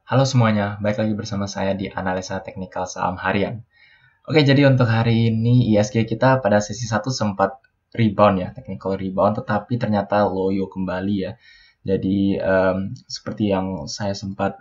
Halo semuanya, balik lagi bersama saya di Analisa Teknikal Saham Harian. Oke, jadi untuk hari ini ISG kita pada sesi 1 sempat rebound ya, technical rebound, tetapi ternyata loyo kembali ya. Jadi seperti yang saya sempat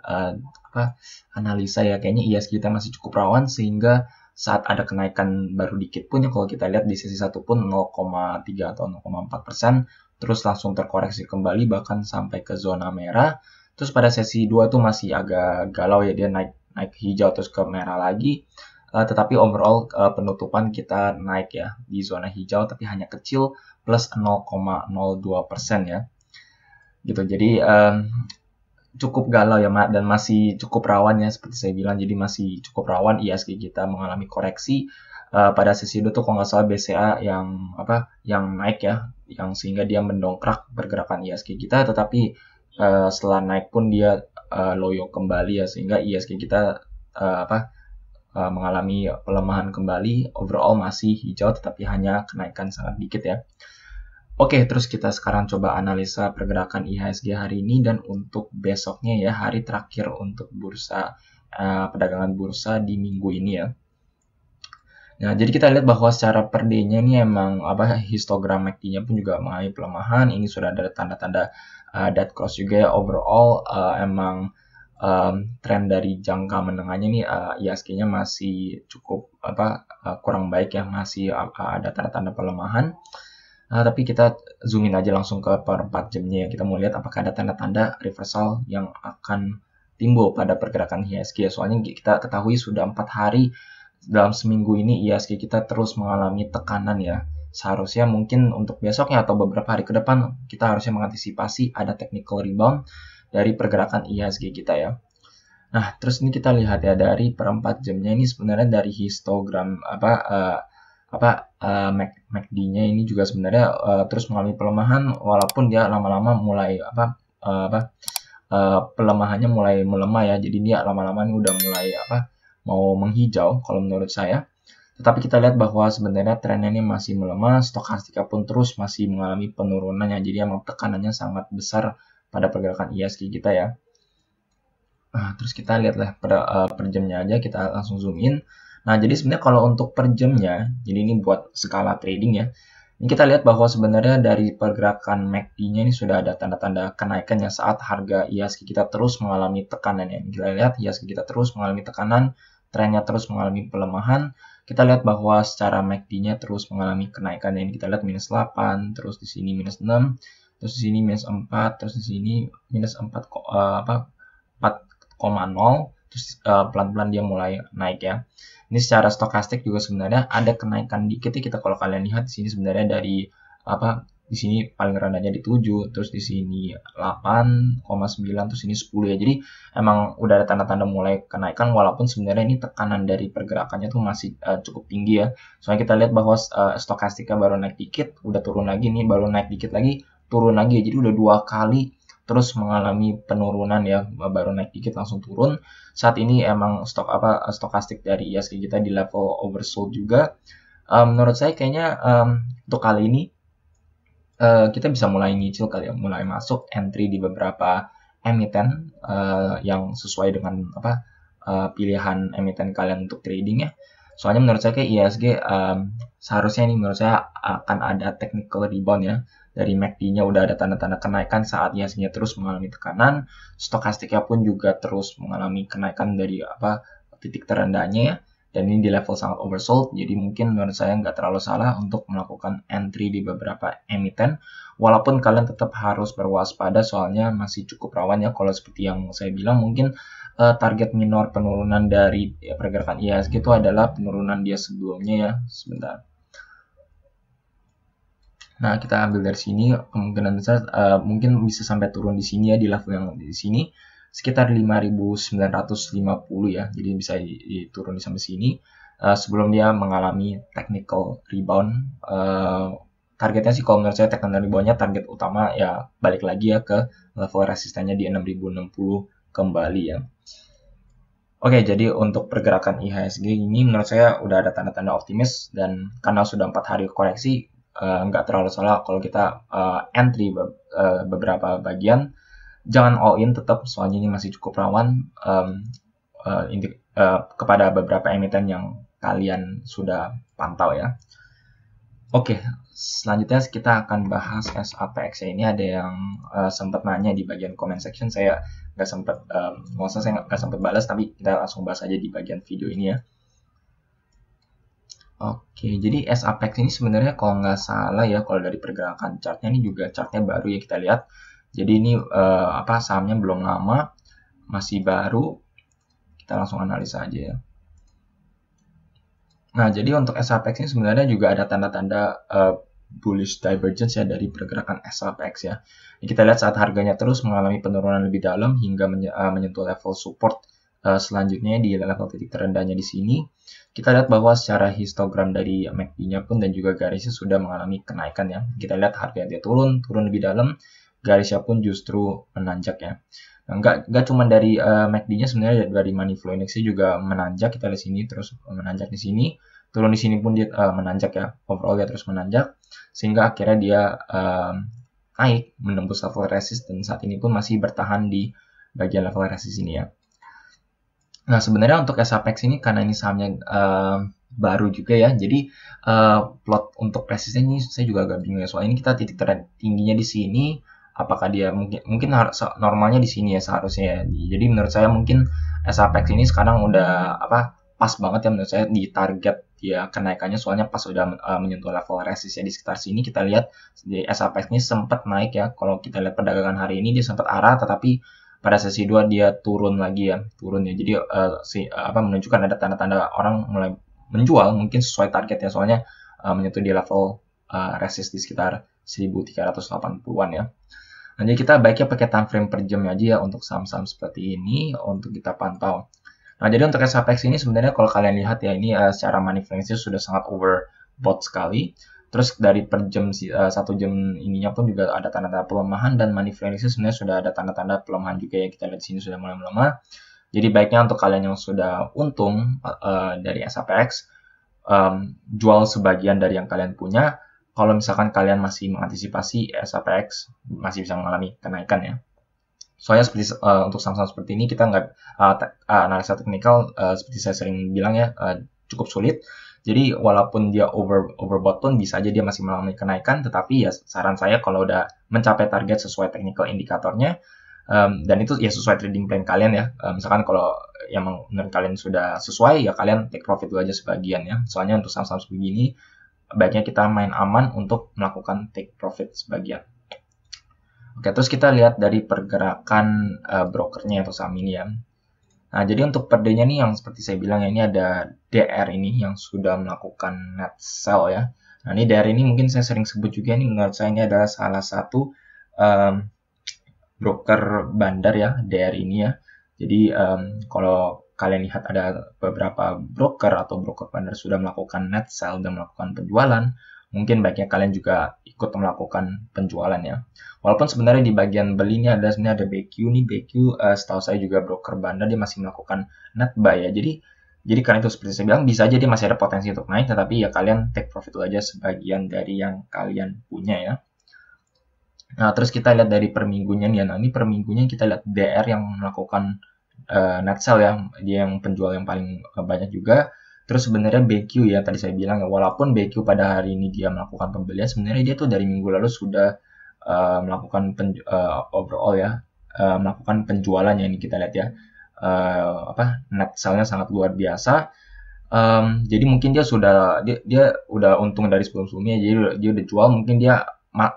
analisa ya, kayaknya ISG kita masih cukup rawan sehingga saat ada kenaikan baru dikit pun ya, kalau kita lihat di sesi 1 pun 0,3 atau 0,4%, terus langsung terkoreksi kembali bahkan sampai ke zona merah. Terus pada sesi 2 tuh masih agak galau ya, dia naik hijau terus ke merah lagi. Tetapi overall penutupan kita naik ya di zona hijau, tapi hanya kecil plus 0,02% ya. Gitu. Jadi cukup galau ya, dan masih cukup rawan ya, seperti saya bilang. Jadi masih cukup rawan ISG kita mengalami koreksi. Pada sesi itu tuh kalau nggak salah BCA yang naik ya, yang sehingga dia mendongkrak pergerakan ISG kita, tetapi setelah naik pun dia loyo kembali ya, sehingga ISG kita mengalami pelemahan kembali. Overall masih hijau tetapi hanya kenaikan sangat dikit ya. Oke, terus kita sekarang coba analisa pergerakan IHSG hari ini dan untuk besoknya ya, hari terakhir untuk bursa perdagangan bursa di minggu ini ya. Nah, jadi kita lihat bahwa secara per day-nya ini emang histogram MACD-nya pun juga mengalami pelemahan. Ini sudah ada tanda-tanda dead cross juga ya. Overall emang tren dari jangka menengahnya nih IHSG-nya masih cukup kurang baik ya, masih ada tanda-tanda pelemahan. Tapi kita zoom in aja langsung ke per 4 jamnya ya. Kita mau lihat apakah ada tanda-tanda reversal yang akan timbul pada pergerakan IHSG. Soalnya kita ketahui sudah 4 hari dalam seminggu ini IHSG kita terus mengalami tekanan ya. Seharusnya mungkin untuk besoknya atau beberapa hari ke depan kita harusnya mengantisipasi ada technical rebound dari pergerakan IHSG kita ya. Nah, terus ini kita lihat ya dari per 4 jamnya ini sebenarnya dari histogram MACD-nya ini juga sebenarnya terus mengalami pelemahan, walaupun dia lama-lama mulai pelemahannya mulai melemah ya. Jadi dia lama-lama ini udah mulai mau menghijau kalau menurut saya. Tetapi kita lihat bahwa sebenarnya trennya ini masih melemah, stokastika pun terus masih mengalami penurunannya. Jadi emang tekanannya sangat besar pada pergerakan IHSG kita ya. Nah, terus kita lihatlah pada per jamnya aja, kita langsung zoom in. Nah, jadi sebenarnya kalau untuk per jamnya, jadi ini buat skala trading ya. Ini kita lihat bahwa sebenarnya dari pergerakan MACD-nya ini sudah ada tanda-tanda kenaikannya saat harga IHSG kita terus mengalami tekanan ya. Kita lihat IHSG kita terus mengalami tekanan, trennya terus mengalami pelemahan. Kita lihat bahwa secara MACD-nya terus mengalami kenaikan. Ini kita lihat minus 8, terus di sini minus 6, terus di sini minus 4, terus di sini minus 4,0, terus pelan-pelan dia mulai naik ya. Ini secara stokastik juga sebenarnya ada kenaikan dikit ya. Kita kalau kalian lihat di sini sebenarnya dari di sini paling rendahnya di 7, terus di sini 8,9, terus ini 10 ya. Jadi emang udah ada tanda-tanda mulai kenaikan, walaupun sebenarnya ini tekanan dari pergerakannya tuh masih cukup tinggi ya. Soalnya kita lihat bahwa stokastika baru naik dikit, udah turun lagi nih, baru naik dikit lagi, turun lagi. Jadi udah 2 kali terus mengalami penurunan ya, baru naik dikit langsung turun. Saat ini emang stokastik dari IHSG kita di level oversold juga. Menurut saya kayaknya untuk kali ini kita bisa mulai nyicil kali ya, mulai masuk entry di beberapa emiten yang sesuai dengan pilihan emiten kalian untuk trading ya. Soalnya menurut saya kayak IHSG seharusnya ini menurut saya akan ada technical rebound ya. Dari MACD-nya udah ada tanda-tanda kenaikan saat IHSG-nya terus mengalami tekanan, stokastiknya pun juga terus mengalami kenaikan dari titik terendahnya ya. Dan ini di level sangat oversold, jadi mungkin menurut saya nggak terlalu salah untuk melakukan entry di beberapa emiten. Walaupun kalian tetap harus berwaspada soalnya masih cukup rawan ya. Kalau seperti yang saya bilang, mungkin target minor penurunan dari pergerakan IHSG itu adalah penurunan dia sebelumnya ya. Sebentar. Nah, kita ambil dari sini, kemungkinan besar mungkin bisa sampai turun di sini ya, di level yang di sini sekitar 5.950 ya. Jadi bisa diturun sampai sini sebelum dia mengalami technical rebound. Targetnya sih kalau menurut saya technical reboundnya target utama ya balik lagi ya ke level resistannya di 6.060 kembali ya. Oke, jadi untuk pergerakan IHSG ini menurut saya udah ada tanda-tanda optimis, dan karena sudah 4 hari koreksi, nggak terlalu salah kalau kita entry beberapa bagian jangan all in tetap, soalnya ini masih cukup rawan kepada beberapa emiten yang kalian sudah pantau ya. Oke, selanjutnya kita akan bahas SAPX ya. Ini ada yang sempat nanya di bagian comment section, saya nggak sempat, saya nggak sempat balas, tapi kita langsung bahas aja di bagian video ini ya. Oke, jadi SAPX ini sebenarnya kalau nggak salah ya, kalau dari pergerakan chartnya ini juga chartnya baru ya kita lihat. Jadi ini sahamnya belum lama, masih baru. Kita langsung analisa aja ya. Nah, jadi untuk SAPX ini sebenarnya juga ada tanda-tanda bullish divergence ya dari pergerakan SAPX ya. Ini kita lihat saat harganya terus mengalami penurunan lebih dalam hingga menyentuh level support selanjutnya di level titik terendahnya di sini. Kita lihat bahwa secara histogram dari MACD-nya pun dan juga garisnya sudah mengalami kenaikan ya. Kita lihat harganya dia turun lebih dalam, garisnya pun justru menanjak ya. Nah, nggak cuma dari MACD-nya, sebenarnya dari money flow index juga menanjak. Kita lihat sini terus menanjak di sini, turun di sini pun dia menanjak ya. Overall dia terus menanjak sehingga akhirnya dia naik menembus level resist dan saat ini pun masih bertahan di bagian level resist ini ya. Nah, sebenarnya untuk SAPX ini karena ini sahamnya baru juga ya, jadi plot untuk resistnya ini saya juga agak bingung ya. Soalnya ini kita titik tertingginya di sini. Apakah dia mungkin normalnya di sini ya seharusnya ya. Jadi menurut saya mungkin SAPX ini sekarang udah pas banget ya menurut saya di target ya kenaikannya, soalnya pas udah menyentuh level resist ya di sekitar sini. Kita lihat di SAPX ini sempat naik ya. Kalau kita lihat perdagangan hari ini dia sempat arah, tetapi pada sesi 2 dia turun lagi ya, Jadi menunjukkan ada tanda-tanda orang mulai menjual mungkin sesuai target ya, soalnya menyentuh di level resist di sekitar 1380-an ya. Nah, jadi kita baiknya pakai time frame per jam aja ya untuk saham-saham seperti ini untuk kita pantau. Nah, jadi untuk SAPX ini sebenarnya kalau kalian lihat ya, ini secara money flow sudah sangat overbought sekali. Terus dari per jam 1 jam ininya pun juga ada tanda-tanda pelemahan, dan money flow sebenarnya sudah ada tanda-tanda pelemahan juga ya. Kita lihat di sini sudah mulai melemah. Jadi baiknya untuk kalian yang sudah untung dari SAPX, jual sebagian dari yang kalian punya. Kalau misalkan kalian masih mengantisipasi SAPX masih bisa mengalami kenaikan ya. Soalnya seperti untuk saham-saham seperti ini kita nggak analisa teknikal seperti saya sering bilang ya, cukup sulit. Jadi walaupun dia overbought pun bisa aja dia masih mengalami kenaikan, tetapi ya saran saya kalau udah mencapai target sesuai technical indikatornya, dan itu ya sesuai trading plan kalian ya. Misalkan kalau yang menurut kalian sudah sesuai ya kalian take profit dulu aja sebagian ya. Soalnya untuk saham-saham sebegini baiknya kita main aman untuk melakukan take profit sebagian. Oke, terus kita lihat dari pergerakan brokernya atau saham ini ya. Nah, jadi untuk per day-nya nih yang seperti saya bilang ya, ini ada DR ini yang sudah melakukan net sell ya. Nah, ini DR ini mungkin saya sering sebut juga, ini menurut saya ini adalah salah satu broker bandar ya, DR ini ya. Jadi kalau kalian lihat ada beberapa broker atau broker bandar sudah melakukan net sell dan melakukan penjualan, mungkin baiknya kalian juga ikut melakukan penjualan ya. Walaupun sebenarnya di bagian belinya sebenarnya ada BQ nih. BQ setahu saya juga broker bandar, dia masih melakukan net buy ya. Jadi karena itu seperti saya bilang bisa aja dia masih ada potensi untuk naik, tetapi ya kalian take profit aja sebagian dari yang kalian punya ya. Nah, terus kita lihat dari per minggunya nih. Nah, ini per minggunya kita lihat DR yang melakukan net sell ya, dia yang penjual yang paling banyak juga. Terus sebenarnya BQ ya, tadi saya bilang ya, walaupun BQ pada hari ini dia melakukan pembelian, sebenarnya dia tuh dari minggu lalu sudah melakukan overall ya, melakukan penjualan ya. Ini kita lihat ya, net sell-nya sangat luar biasa. Jadi mungkin dia udah untung dari sebelum-sebelumnya, jadi dia udah jual, mungkin dia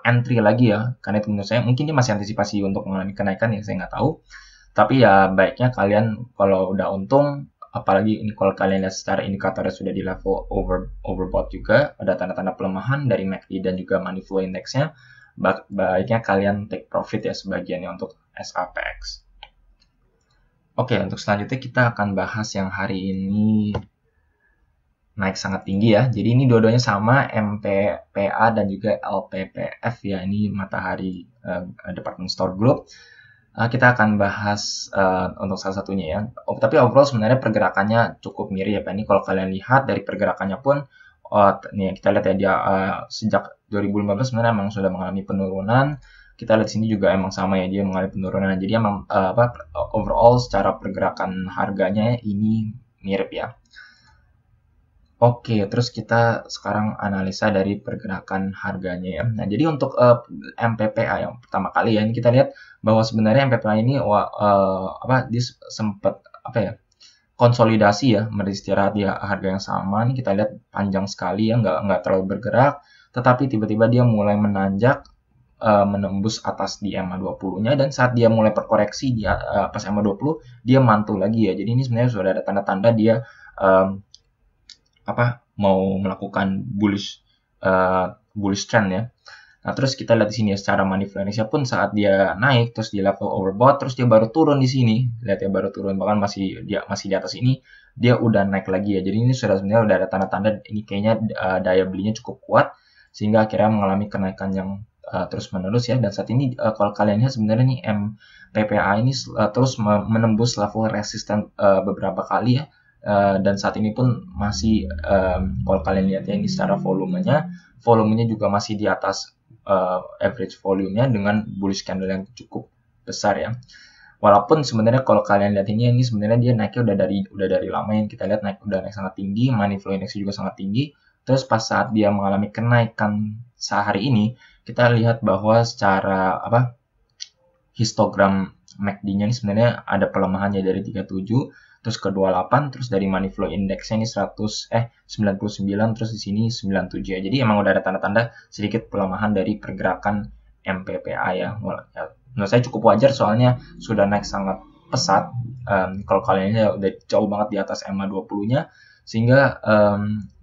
entry lagi ya, karena itu menurut saya mungkin dia masih antisipasi untuk mengalami kenaikan ya, saya nggak tahu. Tapi ya baiknya kalian kalau udah untung, apalagi ini kalau kalian lihat secara indikatornya sudah di level overbought juga, ada tanda-tanda pelemahan dari MACD dan juga money flow index-nya, baiknya kalian take profit ya sebagiannya untuk SAPX. Oke, untuk selanjutnya kita akan bahas yang hari ini naik sangat tinggi ya. Jadi ini dua-duanya sama, MPPA dan juga LPPF ya. Ini Matahari Department Store Group. Kita akan bahas untuk salah satunya ya. Tapi overall sebenarnya pergerakannya cukup mirip ya. Ini kalau kalian lihat dari pergerakannya pun, nih kita lihat ya, dia sejak 2015 sebenarnya memang sudah mengalami penurunan. kita lihat sini juga emang sama ya, dia mengalami penurunan. Jadi emang overall secara pergerakan harganya ini mirip ya. Oke, terus kita sekarang analisa dari pergerakan harganya ya. Nah, jadi untuk MPPA yang pertama kali ya, ini kita lihat bahwa sebenarnya MPPA ini dia sempat konsolidasi ya, beristirahat di harga yang sama. Ini kita lihat panjang sekali ya, nggak terlalu bergerak, tetapi tiba-tiba dia mulai menanjak, menembus atas di EMA20-nya, dan saat dia mulai berkoreksi di pas EMA20 dia mantul lagi ya. Jadi ini sebenarnya sudah ada tanda-tanda dia mau melakukan bullish trend ya. Nah, terus kita lihat di sini ya, secara money flow Indonesia pun saat dia naik terus di level overbought, terus dia baru turun di sini. Lihat ya, baru turun, bahkan masih di atas ini dia udah naik lagi ya. Jadi ini sebenarnya udah ada tanda-tanda ini kayaknya daya belinya cukup kuat sehingga akhirnya mengalami kenaikan yang terus menerus ya. Dan saat ini kalau kalian lihat sebenarnya nih MPPA ini terus menembus level resisten beberapa kali ya. Dan saat ini pun masih kalau kalian lihat ya, ini secara volumenya juga masih di atas average volumenya dengan bullish candle yang cukup besar ya. Walaupun sebenarnya kalau kalian lihat ini sebenarnya dia naiknya udah dari lama yang kita lihat udah naik sangat tinggi, money flow index juga sangat tinggi. Terus pas saat dia mengalami kenaikan sehari ini, kita lihat bahwa secara histogram MACD-nya ini sebenarnya ada pelemahannya dari 37 terus ke 28, terus dari money flow index-nya ini 99, terus di sini 97 ya. Jadi emang udah ada tanda-tanda sedikit pelemahan dari pergerakan MPPA ya. Menurut saya cukup wajar soalnya sudah naik sangat pesat. Kalau kalian ini udah jauh banget di atas EMA20-nya, sehingga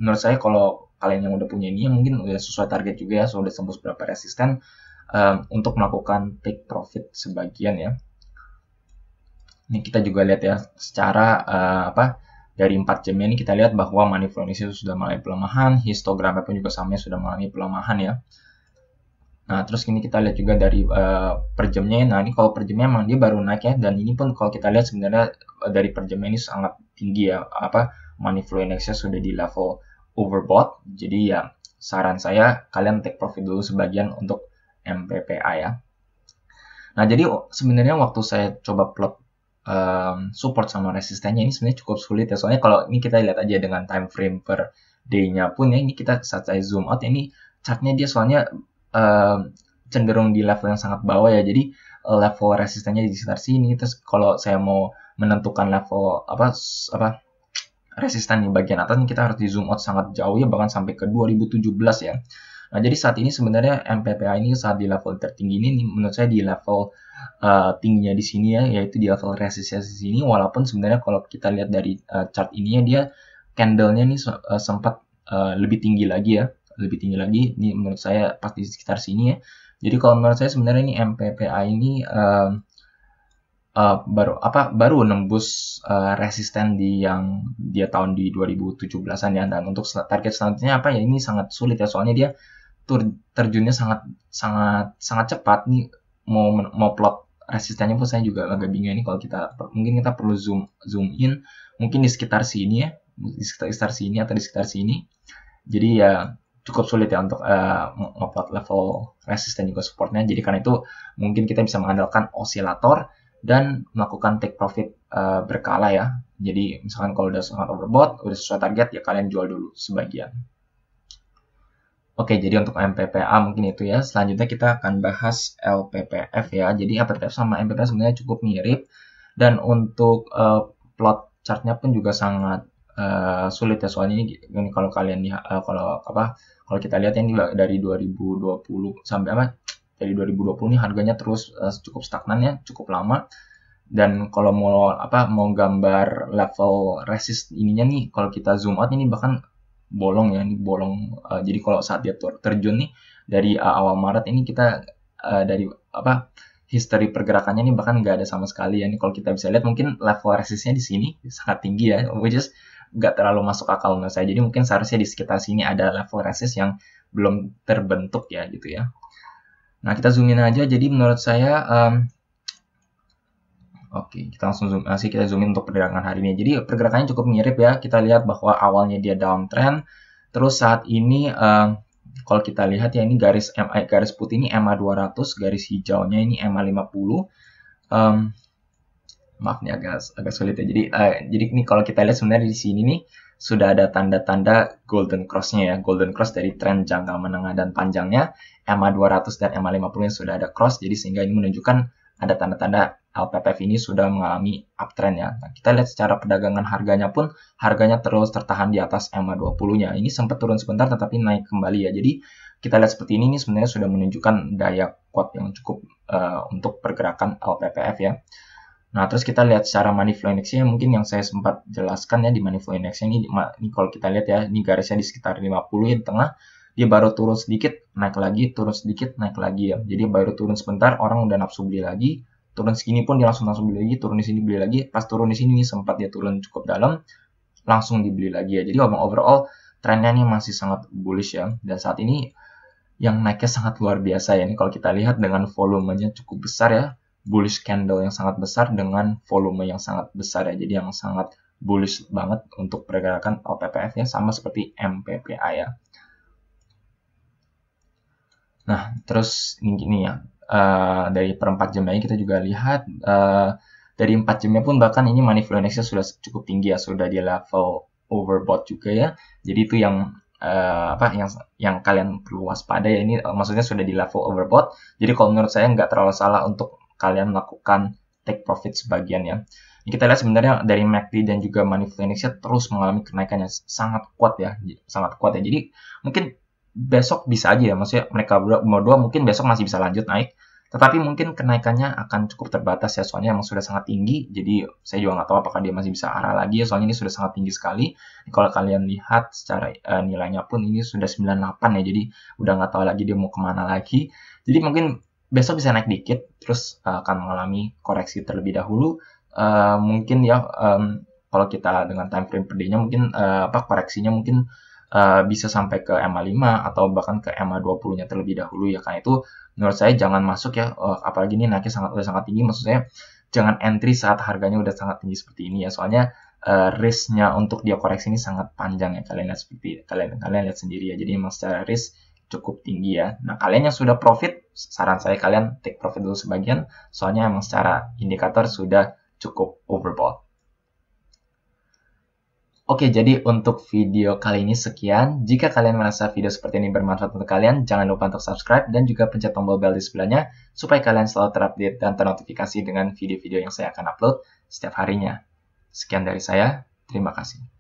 menurut saya kalau kalian yang udah punya ini mungkin udah sesuai target juga ya, sudah tembus berapa resisten untuk melakukan take profit sebagian ya. Ini kita juga lihat ya, secara dari 4 jamnya ini kita lihat bahwa money flow Indonesia sudah mulai pelemahan, histogramnya pun juga sama sudah mengalami pelemahan ya. Nah, terus ini kita lihat juga dari per jamnya. Nah, ini kalau per jamnya emang dia baru naik ya, dan ini pun kalau kita lihat sebenarnya dari per jamnya ini sangat tinggi ya, money flow Indonesia sudah di level overbought. Jadi ya saran saya kalian take profit dulu sebagian untuk MPPA ya. Nah, jadi sebenarnya waktu saya coba plot support sama resistennya ini sebenarnya cukup sulit ya, soalnya kalau ini kita lihat aja dengan time frame per day-nya pun ya, ini kita saat saya zoom out ini chartnya dia soalnya cenderung di level yang sangat bawah ya. Jadi level resistennya di sekitar sini, terus kalau saya mau menentukan level resisten di bagian atas, kita harus di zoom out sangat jauh ya, bahkan sampai ke 2017 ya. Nah, jadi saat ini sebenarnya MPPA ini saat di level tertinggi ini menurut saya di level tingginya di sini ya, yaitu di level resistensi sini. Walaupun sebenarnya kalau kita lihat dari chart ini ya, dia candle-nya nih sempat lebih tinggi lagi ya, lebih tinggi lagi. Ini menurut saya pas di sekitar sini ya. Jadi kalau menurut saya sebenarnya ini MPPA ini baru nembus resisten di yang dia tahun di 2017-an ya. Dan untuk target selanjutnya ya, ini sangat sulit ya, soalnya dia terjunnya sangat cepat nih. Mau plot resistennya pun saya juga agak bingung ini. Kalau mungkin kita perlu zoom in mungkin di sekitar sini ya, di sekitar sini atau di sekitar sini. Jadi ya cukup sulit ya untuk ngeplot level resisten juga supportnya. Jadi karena itu mungkin kita bisa mengandalkan osilator dan melakukan take profit berkala ya. Jadi misalkan kalau udah sangat overbought, udah sesuai target ya kalian jual dulu sebagian. Oke, jadi untuk MPPA mungkin itu ya. Selanjutnya kita akan bahas LPPF ya. Jadi LPPF sama MPPA sebenarnya cukup mirip, dan untuk plot chartnya pun juga sangat sulit ya, soalnya ini kalau kalian kalau kita lihat ini dari 2020 sampai dari 2020 nih harganya terus cukup stagnan ya, cukup lama. Dan kalau mau gambar level resist ininya nih, kalau kita zoom out ini bahkan bolong ya, ini bolong. Jadi kalau saat dia terjun nih dari awal Maret ini kita dari history pergerakannya ini bahkan nggak ada sama sekali ya. Ini kalau kita bisa lihat mungkin level resistnya di sini sangat tinggi ya, which is nggak terlalu masuk akal menurut saya. Jadi mungkin seharusnya di sekitar sini ada level resist yang belum terbentuk ya gitu ya. Nah, kita zoom in aja. Jadi menurut saya oke, kita langsung zoom in untuk pergerakan hari ini. Jadi pergerakannya cukup mirip ya. Kita lihat bahwa awalnya dia downtrend, terus saat ini kalau kita lihat ya, ini garis putih ini EMA 200, garis hijaunya ini EMA 50. Maaf nih agak sulit ya. Jadi ini kalau kita lihat sebenarnya di sini nih sudah ada tanda-tanda golden cross-nya ya. Golden cross dari tren jangka menengah dan panjangnya. EMA 200 dan EMA 50 yang sudah ada cross. Jadi sehingga ini menunjukkan ada tanda-tanda LPPF ini sudah mengalami uptrend ya. Nah, kita lihat secara perdagangan harganya pun, harganya terus tertahan di atas EMA 20-nya. Ini sempat turun sebentar tetapi naik kembali ya. Jadi kita lihat seperti ini sebenarnya sudah menunjukkan daya kuat yang cukup untuk pergerakan LPPF ya. Nah, terus kita lihat secara money flow index-nya mungkin yang saya sempat jelaskan ya di money flow index-nya ini kalau kita lihat ya, ini garisnya di sekitar 50 ya di tengah. Dia baru turun sedikit, naik lagi, turun sedikit, naik lagi ya. Jadi baru turun sebentar, orang udah nafsu beli lagi. Turun segini pun dia langsung beli lagi, turun di sini beli lagi. Pas turun di sini sempat dia turun cukup dalam, langsung dibeli lagi ya. Jadi overall trennya ini masih sangat bullish ya. Dan saat ini yang naiknya sangat luar biasa ya. Ini kalau kita lihat dengan volumenya cukup besar ya. Bullish candle yang sangat besar dengan volume yang sangat besar ya. Jadi yang sangat bullish banget untuk pergerakan LPPF ya, sama seperti MPPA ya. Nah, terus ini ya, dari per 4 jamnya kita juga lihat dari 4 jamnya pun bahkan ini money flow index-nya sudah cukup tinggi ya, sudah di level overbought juga ya. Jadi itu yang yang kalian perlu waspada ya, ini maksudnya sudah di level overbought. Jadi kalau menurut saya nggak terlalu salah untuk kalian melakukan take profit sebagian ya. Ini kita lihat sebenarnya dari MACD dan juga money flow index-nya terus mengalami kenaikan yang sangat kuat ya, sangat kuat ya. Jadi mungkin besok bisa aja ya, maksudnya mereka berdua mungkin besok masih bisa lanjut naik, tetapi mungkin kenaikannya akan cukup terbatas ya, soalnya emang sudah sangat tinggi. Jadi saya juga nggak tahu apakah dia masih bisa arah lagi ya, soalnya ini sudah sangat tinggi sekali. Kalau kalian lihat secara nilainya pun ini sudah 98 ya, jadi udah nggak tahu lagi dia mau kemana lagi. Jadi mungkin besok bisa naik dikit, terus akan mengalami koreksi terlebih dahulu. Mungkin ya, kalau kita dengan time frame per day-nya mungkin koreksinya mungkin bisa sampai ke EMA 5 atau bahkan ke EMA 20-nya terlebih dahulu ya. Karena itu menurut saya jangan masuk ya, apalagi ini naiknya udah sangat tinggi. Maksud saya jangan entry saat harganya udah sangat tinggi seperti ini ya, soalnya risk-nya untuk dia koreksi ini sangat panjang ya. Kalian lihat kalian lihat sendiri ya. Jadi memang secara risk cukup tinggi ya. Nah, kalian yang sudah profit, saran saya kalian take profit dulu sebagian, soalnya emang secara indikator sudah cukup overbought. Oke, jadi untuk video kali ini sekian. Jika kalian merasa video seperti ini bermanfaat untuk kalian, jangan lupa untuk subscribe dan juga pencet tombol bell di sebelahnya, supaya kalian selalu terupdate dan ternotifikasi dengan video-video yang saya akan upload setiap harinya. Sekian dari saya, terima kasih.